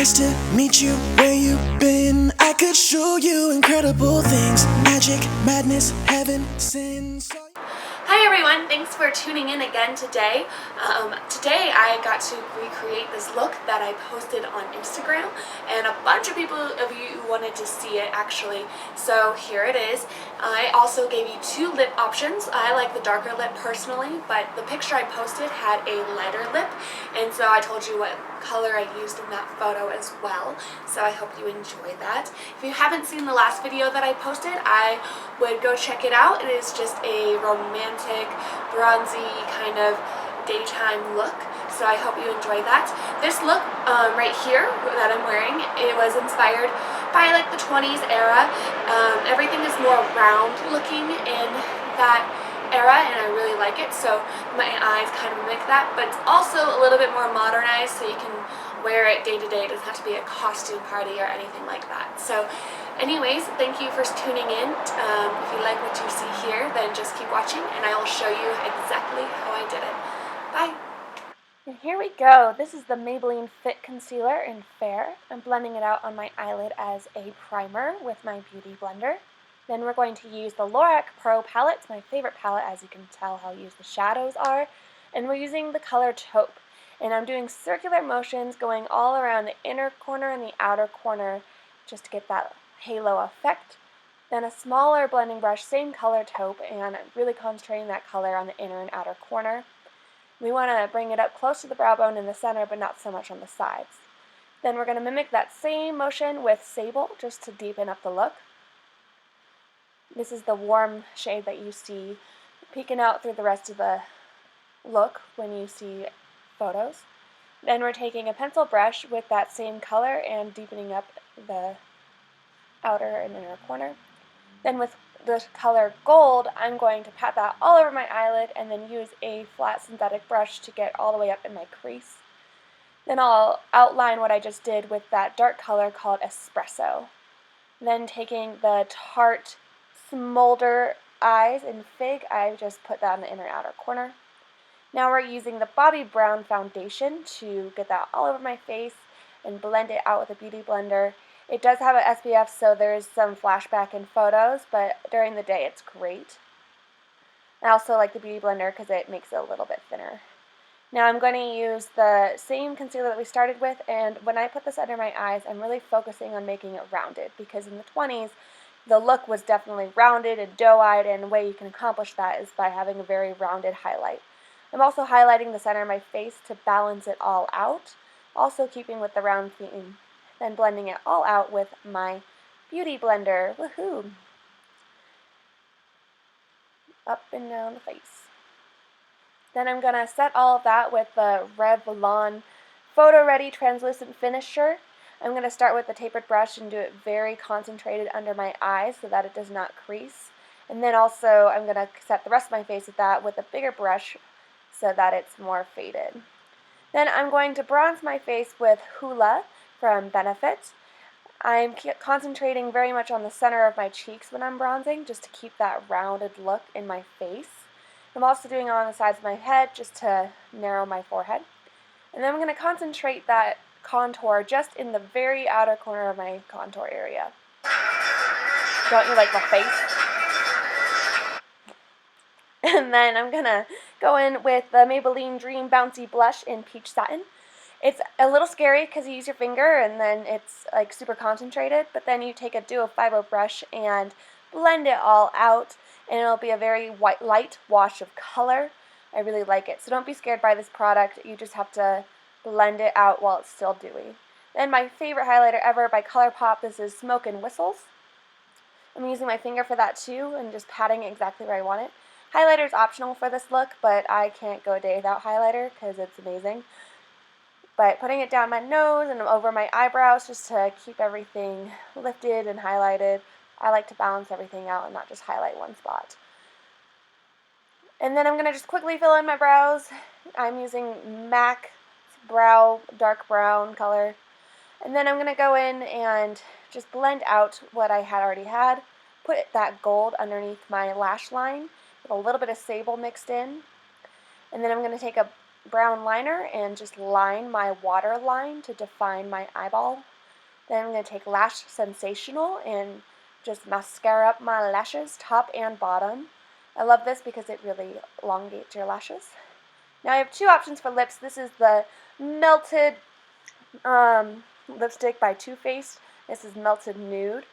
Nice to meet you, where you been? I could show you incredible things. Magic, madness, heaven, sin. Hi everyone, thanks for tuning in again today. Today I got to recreate this look that I posted on Instagram, and a bunch of you wanted to see it actually, so here it is. I also gave you 2 lip options. I like the darker lip personally, but the picture I posted had a lighter lip, and so I told you what color I used in that photo as well, so I hope you enjoy that. If you haven't seen the last video that I posted, I would go check it out. It is just a romantic, bronzy kind of daytime look, so I hope you enjoy that. This look right here that I'm wearing, it was inspired by like the 20s era. Everything is more round looking in that era, and I really like it, so my eyes kind of mimic that, but it's also a little bit more modernized, so you can wear it day to day. It doesn't have to be a costume party or anything like that. So anyways, thank you for tuning in. If you like what you see here, then just keep watching and I will show you exactly how I did it. Bye! And here we go. This is the Maybelline Fit Concealer in Fair. I'm blending it out on my eyelid as a primer with my Beauty Blender. Then we're going to use the Lora Pro Palette. It's my favorite palette, as you can tell how used the shadows are. And we're using the color Taupe. And I'm doing circular motions going all around the inner corner and the outer corner just to get that halo effect. Then a smaller blending brush, same color Taupe, and really concentrating that color on the inner and outer corner. We want to bring it up close to the brow bone in the center, but not so much on the sides. Then we're going to mimic that same motion with Sable just to deepen up the look. This is the warm shade that you see peeking out through the rest of the look when you see photos. Then we're taking a pencil brush with that same color and deepening up the outer and inner corner. Then with the color Gold, I'm going to pat that all over my eyelid and then use a flat synthetic brush to get all the way up in my crease. Then I'll outline what I just did with that dark color called Espresso. Then taking the Tarte Smolder eyes in Fig, I just put that in the inner outer corner. Now we're using the Bobbi Brown foundation to get that all over my face and blend it out with a Beauty Blender. It does have an SPF, so there's some flashback in photos, but during the day it's great. I also like the Beauty Blender because it makes it a little bit thinner. Now I'm going to use the same concealer that we started with, and when I put this under my eyes, I'm really focusing on making it rounded, because in the 20s, the look was definitely rounded and doe-eyed, and the way you can accomplish that is by having a very rounded highlight. I'm also highlighting the center of my face to balance it all out, also keeping with the round theme, then blending it all out with my Beauty Blender. Woohoo! Up and down the face. Then I'm going to set all of that with the Revlon Photoready Translucent Finisher. I'm going to start with the tapered brush and do it very concentrated under my eyes so that it does not crease. And then also I'm going to set the rest of my face with that with a bigger brush so that it's more faded. Then I'm going to bronze my face with Hola from Benefit. I'm concentrating very much on the center of my cheeks when I'm bronzing, just to keep that rounded look in my face. I'm also doing it on the sides of my head just to narrow my forehead. And then I'm going to concentrate that contour just in the very outer corner of my contour area. Don't you like my face? And then I'm going to go in with the Maybelline Dream Bouncy Blush in Peach Satin. It's a little scary because you use your finger and then it's like super concentrated, but then you take a Duo 50 brush and blend it all out, and it'll be a very light wash of color. I really like it. So don't be scared by this product. You just have to blend it out while it's still dewy. Then my favorite highlighter ever by ColourPop, this is Smokin Whistles. I'm using my finger for that too and just patting it exactly where I want it. Highlighter is optional for this look, but I can't go a day without highlighter because it's amazing. But putting it down my nose and over my eyebrows just to keep everything lifted and highlighted. I like to balance everything out and not just highlight one spot. And then I'm going to just quickly fill in my brows. I'm using MAC Brow Dark Brown color. And then I'm going to go in and just blend out what I had already had. Put that gold underneath my lash line with a little bit of sable mixed in. And then I'm going to take a brown liner and just line my waterline to define my eyeball. Then I'm going to take Lash Sensational and just mascara up my lashes, top and bottom. I love this because it really elongates your lashes. Now I have two options for lips. This is the Melted lipstick by Too Faced. This is Melted Nude.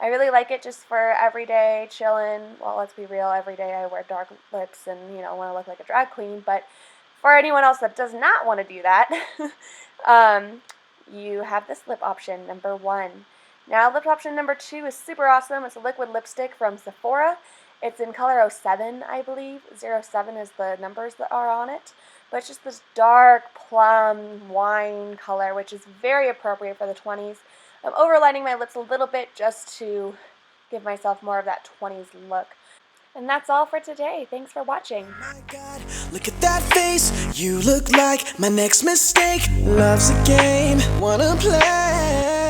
I really like it just for everyday chillin'. Well, let's be real, every day I wear dark lips and, want to look like a drag queen. But for anyone else that does not want to do that, you have this lip option, number 1. Now, lip option number 2 is super awesome. It's a liquid lipstick from Sephora. It's in color 07, I believe. 07 is the numbers that are on it. But it's just this dark plum wine color, which is very appropriate for the 20s. I'm overlining my lips a little bit just to give myself more of that 20s look. And that's all for today. Thanks for watching. My God, look at that face. You look like my next mistake. Love's a game, wanna play.